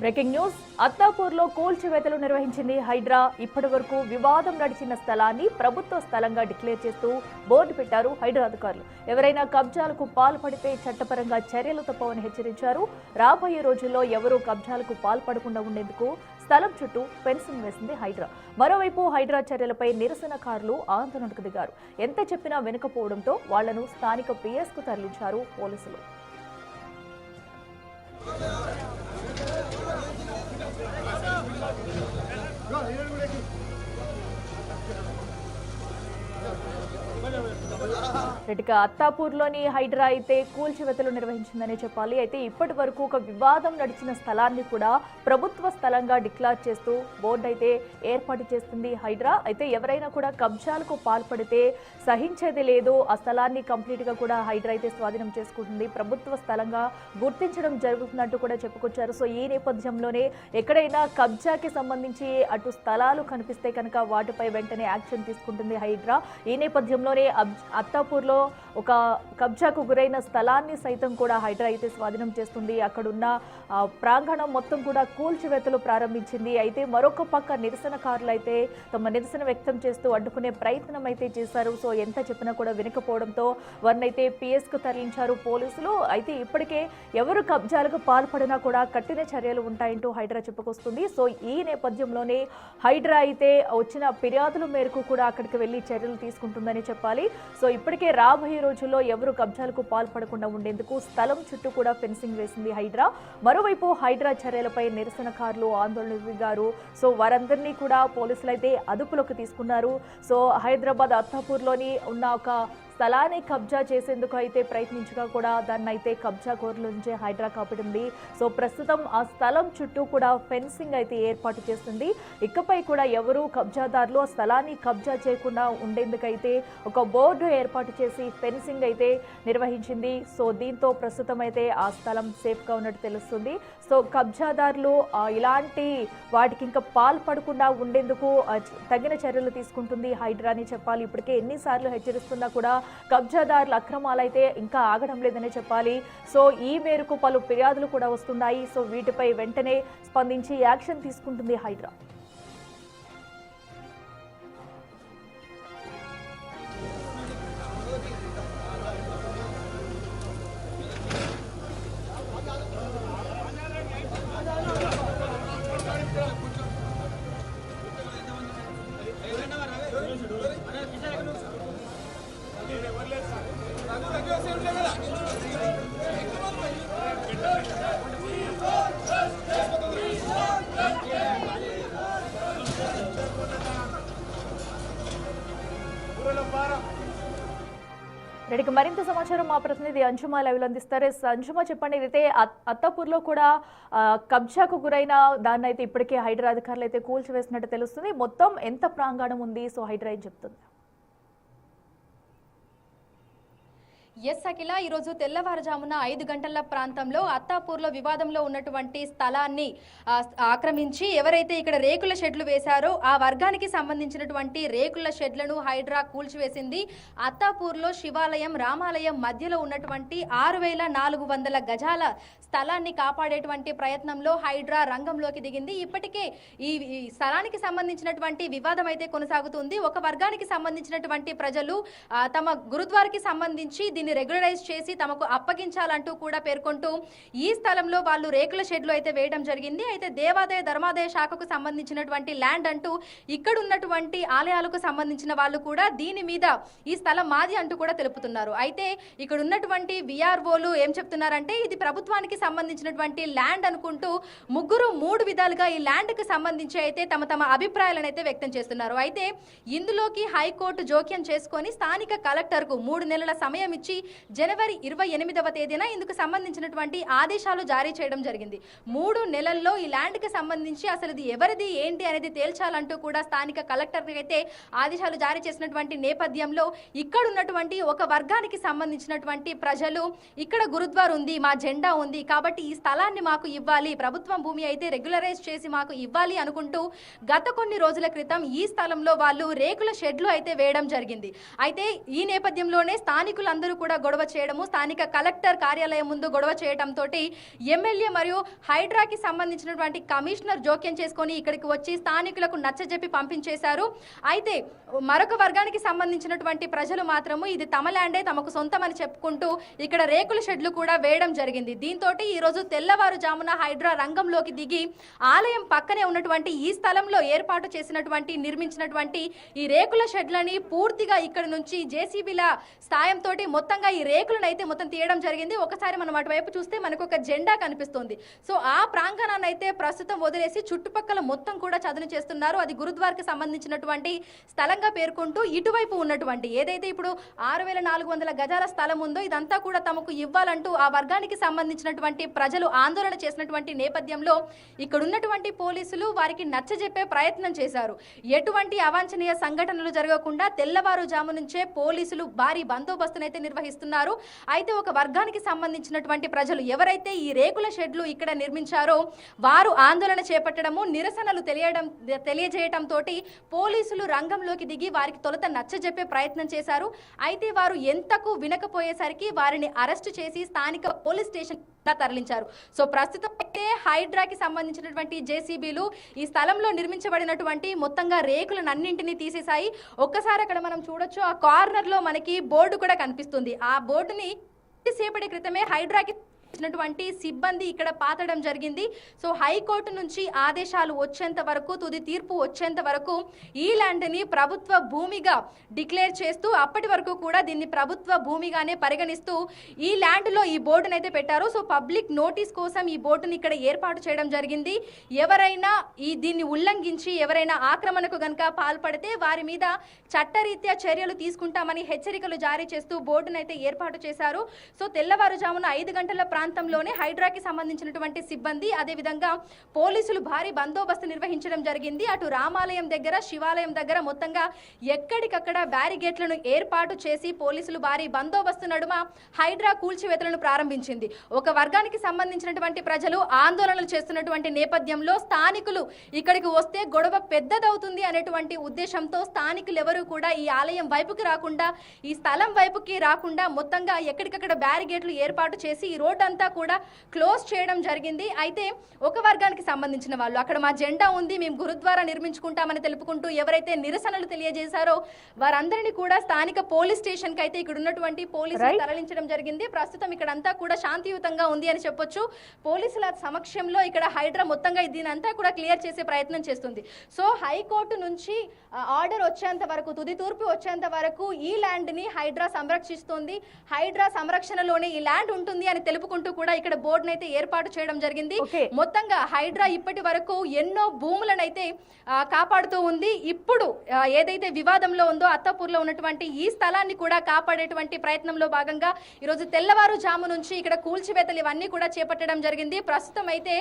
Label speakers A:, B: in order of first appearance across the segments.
A: Breaking news. అత్తాపూర్లో కూల్చివేతలు నిర్వహించింది హైడ్రా. ఇప్పటి వరకు వివాదం నడిచిన స్థలాన్ని ప్రభుత్వ స్థలంగా డిక్లేర్ చేస్తూ బోర్డు పెట్టారు హైడ్రా అధికారులు. ఎవరైనా కబ్జాలకు పాల్పడితే చట్టపరంగా చర్యలు తప్పవని హెచ్చరించారు. రాబోయే రోజుల్లో ఎవరూ కబ్జాలకు పాల్పడకుండా ఉండేందుకు స్థలం చుట్టూ ఫెన్సింగ్ వేసింది హైడ్రా. మరోవైపు హైడ్రా చర్యలపై నిరసనకారులు ఆందోళనకు దిగారు. ఎంత చెప్పినా వెనుకపోవడంతో వాళ్లను స్థానిక పిఎస్కు తరలించారు పోలీసులు. అత్తాపూర్లోని హైడ్రా అయితే కూల్చివేతలు నిర్వహించిందనే చెప్పాలి. అయితే ఇప్పటి వరకు ఒక వివాదం నడిచిన స్థలాన్ని కూడా ప్రభుత్వ స్థలంగా డిక్లేర్ చేస్తూ బోర్డు అయితే ఏర్పాటు చేస్తుంది హైడ్రా. అయితే ఎవరైనా కూడా కబ్జాలకు పాల్పడితే సహించేది లేదు. ఆ స్థలాన్ని కంప్లీట్ గా కూడా హైడ్రా అయితే స్వాధీనం చేసుకుంటుంది. ప్రభుత్వ స్థలంగా గుర్తించడం జరుగుతున్నట్టు కూడా చెప్పుకొచ్చారు. సో ఈ నేపథ్యంలోనే ఎక్కడైనా కబ్జాకి సంబంధించి అటు స్థలాలు కనిపిస్తే కనుక వాటిపై వెంటనే యాక్షన్ తీసుకుంటుంది హైడ్రా. ఈ నేపథ్యంలోనే అత్తాపూర్లో ఒక కబ్జాకు గురైన స్థలాన్ని సైతం కూడా హైడ్రా అయితే స్వాధీనం చేస్తుంది. అక్కడున్న ప్రాంగణం మొత్తం కూడా కూల్చివేతలు ప్రారంభించింది. అయితే మరొక పక్క నిరసనకారులు అయితే తమ నిరసన వ్యక్తం చేస్తూ అడ్డుకునే ప్రయత్నం అయితే చేశారు. సో ఎంత చెప్పినా కూడా వినకపోవడంతో వారినైతే పిఎస్కు తరలించారు పోలీసులు. అయితే ఇప్పటికే ఎవరు కబ్జాలకు పాల్పడినా కూడా కఠిన చర్యలు ఉంటాయంటూ హైడ్రా చెప్పుకొస్తుంది. సో ఈ నేపథ్యంలోనే హైడ్రా అయితే వచ్చిన ఫిర్యాదుల మేరకు కూడా అక్కడికి వెళ్లి చర్యలు తీసుకుంటుందని చెప్పాలి. సో ఇప్పటికే రాబోయే రోజుల్లో ఎవరు కబ్జాలకు పాల్పడకుండా ఉండేందుకు స్థలం చుట్టూ కూడా ఫెన్సింగ్ వేసింది హైడ్రా. మరోవైపు హైడ్రా చర్యలపై నిరసనకారులు ఆందోళనకు దిగారు. సో వారందరినీ కూడా పోలీసులు అయితే అదుపులోకి తీసుకున్నారు. సో హైదరాబాద్ అత్తాపూర్లోని ఉన్న ఒక స్థలాన్ని కబ్జా చేసేందుకు అయితే ప్రయత్నించగా కూడా దాన్ని అయితే కబ్జా కోర్ల నుంచే హైడ్రా కాపాడింది. సో ప్రస్తుతం ఆ స్థలం చుట్టూ కూడా ఫెన్సింగ్ అయితే ఏర్పాటు చేస్తుంది. ఇకపై కూడా ఎవరు కబ్జాదారులు ఆ స్థలాన్ని కబ్జా చేయకుండా ఉండేందుకైతే ఒక బోర్డు ఏర్పాటు చేసి ఫెన్సింగ్ అయితే నిర్వహించింది. సో దీంతో ప్రస్తుతం అయితే ఆ స్థలం సేఫ్గా ఉన్నట్టు తెలుస్తుంది. సో కబ్జాదారులు ఇలాంటి వాటికి ఇంకా పాల్పడకుండా ఉండేందుకు తగిన చర్యలు తీసుకుంటుంది హైడ్రా అని చెప్పాలి. ఇప్పటికే ఎన్నిసార్లు హెచ్చరిస్తున్నా కూడా కబ్జాదారుల అక్రమాలైతే ఇంకా ఆగడం లేదని చెప్పాలి. సో ఈ మేరకు పలు ఫిర్యాదులు కూడా వస్తున్నాయి. సో వీటిపై వెంటనే స్పందించి యాక్షన్ తీసుకుంటుంది హైడ్రా. రెడ్డికి మరింత సమాచారం మా ప్రతినిధి అంజుమా లైవ్లో అందిస్తారు. అంజుమా చెప్పండి, అయితే అత్తాపూర్లో కూడా కబ్జాకు గురైన దాన్ని అయితే ఇప్పటికే హైడ్రా అధికారులు అయితే కూల్చివేసినట్టు తెలుస్తుంది. మొత్తం ఎంత ప్రాంగణం ఉంది? సో హైడ్రా ఏం చెప్తుంది?
B: ఎస్ అఖిల, ఈరోజు తెల్లవారుజామున 5 గంటల ప్రాంతంలో అత్తాపూర్లో వివాదంలో ఉన్నటువంటి స్థలాన్ని ఆక్రమించి ఎవరైతే ఇక్కడ రేకుల షెడ్లు వేశారో ఆ వర్గానికి సంబంధించినటువంటి రేకుల షెడ్లను హైడ్రా కూల్చివేసింది. అత్తాపూర్లో శివాలయం రామాలయం మధ్యలో ఉన్నటువంటి 6400 గజాల స్థలాన్ని కాపాడేటువంటి ప్రయత్నంలో హైడ్రా రంగంలోకి దిగింది. ఇప్పటికే ఈ స్థలానికి సంబంధించినటువంటి వివాదం అయితే కొనసాగుతుంది. ఒక వర్గానికి సంబంధించినటువంటి ప్రజలు తమ గురుద్వారాకి సంబంధించి దీన్ని రెగ్యులరైజ్ చేసి తమకు అప్పగించాలంటూ కూడా పేర్కొంటూ ఈ స్థలంలో వాళ్ళు రేకుల షెడ్లు అయితే వేయడం జరిగింది. అయితే దేవాదాయ ధర్మాదాయ శాఖకు సంబంధించినటువంటి ల్యాండ్ అంటూ ఇక్కడ ఉన్నటువంటి ఆలయాలకు సంబంధించిన వాళ్ళు కూడా దీని మీద ఈ స్థలం మాది అంటూ కూడా తెలుపుతున్నారు. అయితే ఇక్కడ ఉన్నటువంటి విఆర్ఓలు ఏం చెప్తున్నారంటే ఇది ప్రభుత్వానికి సంబంధించినటువంటి ల్యాండ్ అనుకుంటూ ముగ్గురు 3 విధాలుగా ఈ ల్యాండ్కి సంబంధించి అయితే తమ అభిప్రాయాలను అయితే వ్యక్తం చేస్తున్నారు. అయితే ఇందులోకి హైకోర్టు జోక్యం చేసుకొని స్థానిక కలెక్టర్కు 3 నెలల సమయం ఇచ్చి జనవరి 28వ తేదీన ఇందుకు సంబంధించినటువంటి ఆదేశాలు జారీ చేయడం జరిగింది. 3 నెలల్లో ఈ ల్యాండ్కి సంబంధించి అసలు ఇది ఎవరిది ఏంటి అనేది తేల్చాలంటూ కూడా స్థానిక కలెక్టర్కి అయితే ఆదేశాలు జారీ చేసినటువంటి నేపథ్యంలో ఇక్కడ ఉన్నటువంటి ఒక వర్గానికి సంబంధించినటువంటి ప్రజలు ఇక్కడ గురుద్వార్ ఉంది, మా జెండా ఉంది, కాబట్టి ఈ స్థలాన్ని మాకు ఇవ్వాలి, ప్రభుత్వం భూమి అయితే రెగ్యులరైజ్ చేసి మాకు ఇవ్వాలి అనుకుంటూ గత కొన్ని రోజుల క్రితం ఈ స్థలంలో వాళ్ళు రేకుల షెడ్లు అయితే వేయడం జరిగింది. అయితే ఈ నేపథ్యంలోనే స్థానికులందరూ కూడా గొడవ చేయడము, స్థానిక కలెక్టర్ కార్యాలయం ముందు గొడవ చేయడంతో ఎమ్మెల్యే మరియు హైడ్రాకి సంబంధించినటువంటి కమిషనర్ జోక్యం చేసుకొని ఇక్కడికి వచ్చి స్థానికులకు నచ్చజెప్పి పంపించేశారు. అయితే మరొక వర్గానికి సంబంధించినటువంటి ప్రజలు మాత్రము ఇది తమ ల్యాండే, తమకు సొంతమని చెప్పుకుంటూ ఇక్కడ రేకుల షెడ్లు కూడా వేయడం జరిగింది. దీంతో ఈ రోజు తెల్లవారుజామున హైడ్రా రంగంలోకి దిగి ఆలయం పక్కనే ఉన్నటువంటి ఈ స్థలంలో ఏర్పాటు చేసినటువంటి నిర్మించినటువంటి ఈ రేకుల షెడ్లని పూర్తిగా ఇక్కడ నుంచి జేసీబీల సాయంతో మొత్తంగా ఈ రేకులను అయితే మొత్తం తీయడం జరిగింది. ఒకసారి మనం అటువైపు చూస్తే మనకు ఒక జెండా కనిపిస్తుంది. సో ఆ ప్రాంగణాన్ని అయితే ప్రస్తుతం వదిలేసి చుట్టుపక్కల మొత్తం కూడా చదును చేస్తున్నారు. అది గురుద్వార్కి సంబంధించినటువంటి స్థలంగా పేర్కొంటూ ఇటువైపు ఉన్నటువంటి ఏదైతే ఇప్పుడు 6,400 గజాల స్థలం ఉందో ఇదంతా కూడా తమకు ఇవ్వాలంటూ ఆ వర్గానికి సంబంధించినటువంటి ప్రజలు ఆందోళన చేసినటువంటి నేపథ్యంలో ఇక్కడ ఉన్నటువంటి పోలీసులు వారికి నచ్చజెప్పే ప్రయత్నం చేశారు. ఎటువంటి అవాంఛనీయ సంఘటనలు జరగకుండా తెల్లవారుజాము నుంచే పోలీసులు భారీ బందోబస్తునైతే నిర్వహిస్తున్నారు. అయితే ఒక వర్గానికి సంబంధించినటువంటి ప్రజలు ఎవరైతే ఈ రేకుల షెడ్లు ఇక్కడ నిర్మించారో వారు ఆందోళన చేపట్టడము, నిరసనలు తెలియజేయడంతో పోలీసులు రంగంలోకి దిగి వారికి తొలుత నచ్చజెప్పే ప్రయత్నం చేశారు. అయితే వారు ఎంతకు వినకపోయేసరికి వారిని అరెస్టు చేసి స్థానిక పోలీస్ స్టేషన్ తరలించారు. సో ప్రస్తుతం అయితే హైడ్రాకి సంబంధించినటువంటి జేసీబీలు ఈ స్థలంలో నిర్మించబడినటువంటి మొత్తంగా రేకులన్నింటినీ తీసేశాయి. ఒక్కసారి అక్కడ మనం చూడొచ్చు, ఆ కార్నర్ లో మనకి బోర్డు కూడా కనిపిస్తుంది. ఆ బోర్డుని సేపటి క్రితమే హైడ్రాకి టువంటి సిబ్బంది ఇక్కడ పాతడం జరిగింది. సో హైకోర్టు నుంచి ఆదేశాలు వచ్చేంత వరకు, తుది తీర్పు వచ్చేంత వరకు ఈ ల్యాండ్ ని ప్రభుత్వ భూమిగా డిక్లేర్ చేస్తూ అప్పటి వరకు కూడా దీన్ని ప్రభుత్వ భూమిగానే పరిగణిస్తూ ఈ ల్యాండ్ లో ఈ బోర్డును అయితే పెట్టారు. సో పబ్లిక్ నోటీస్ కోసం ఈ బోర్డుని ఇక్కడ ఏర్పాటు చేయడం జరిగింది. ఎవరైనా దీన్ని ఉల్లంఘించి ఎవరైనా ఆక్రమణకు గనక పాల్పడితే వారి మీద చట్టరీత్యా చర్యలు తీసుకుంటామని హెచ్చరికలు జారీ చేస్తూ బోర్డును అయితే ఏర్పాటు చేశారు. సో తెల్లవారుజామున 5 గంటల ప్రాంతంలోనే హైడ్రాకి సంబంధించినటువంటి సిబ్బంది, అదేవిధంగా పోలీసులు భారీ బందోబస్తు నిర్వహించడం జరిగింది. అటు రామాలయం దగ్గర, శివాలయం దగ్గర మొత్తంగా ఎక్కడికక్కడ బ్యారిగేట్లను ఏర్పాటు చేసి పోలీసులు భారీ బందోబస్తు నడుమ హైడ్రా కూల్చివేతలను ప్రారంభించింది. ఒక వర్గానికి సంబంధించినటువంటి ప్రజలు ఆందోళనలు చేస్తున్నటువంటి నేపథ్యంలో స్థానికులు ఇక్కడికి వస్తే గొడవ పెద్దదవుతుంది అనేటువంటి ఉద్దేశంతో స్థానికులు ఎవరు కూడా ఈ ఆలయం వైపుకి రాకుండా, ఈ స్థలం వైపుకి రాకుండా మొత్తంగా ఎక్కడికక్కడ బ్యారిగేట్లు ఏర్పాటు చేసి ఈ రోడ్ అంతా కూడా క్లోజ్ చేయడం జరిగింది. అయితే ఒక వర్గానికి సంబంధించిన వాళ్ళు అక్కడ మా జెండా ఉంది, మేము గురుద్వారా నిర్మించుకుంటామని తెలుపుకుంటూ ఎవరైతే నిరసనలు తెలియజేశారో వారందరినీ కూడా స్థానిక పోలీస్ స్టేషన్ కి అయితే ఇక్కడ ఉన్నటువంటి పోలీసులు తరలించడం జరిగింది. ప్రస్తుతం ఇక్కడ అంతా కూడా శాంతియుతంగా ఉంది అని చెప్పొచ్చు. పోలీసుల సమక్షంలో ఇక్కడ హైడ్రా మొత్తంగా దీనంతా కూడా క్లియర్ చేసే ప్రయత్నం చేస్తుంది. సో హైకోర్టు నుంచి ఆర్డర్ వచ్చేంత వరకు, తుది తూర్పు వచ్చేంత వరకు ఈ ల్యాండ్ ని హైడ్రా సంరక్షిస్తుంది. హైడ్రా సంరక్షణలోనే ఈ ల్యాండ్ ఉంటుంది అని తెలుపుకుంటూ కూడా ఇక్కడ బోర్డును అయితే ఏర్పాటు చేయడం జరిగింది. మొత్తంగా హైడ్రా ఇప్పటి వరకు ఎన్నో భూములనైతే కాపాడుతూ ఉంది. ఇప్పుడు ఏదైతే వివాదంలో ఉందో అత్తాపూర్లో ఉన్నటువంటి ఈ స్థలాన్ని కూడా కాపాడేటువంటి ప్రయత్నంలో భాగంగా ఈరోజు తెల్లవారుజాము నుంచి ఇక్కడ కూల్చివేతలు ఇవన్నీ కూడా చేపట్టడం జరిగింది. ప్రస్తుతం అయితే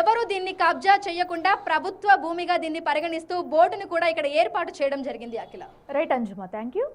B: ఎవరు దీన్ని కబ్జా చేయకుండా ప్రభుత్వ భూమిగా దీన్ని పరిగణిస్తూ బోర్డును కూడా ఇక్కడ ఏర్పాటు చేయడం జరిగింది. అఖిల.
A: రైట్ అంజుమా, థ్యాంక్ యూ.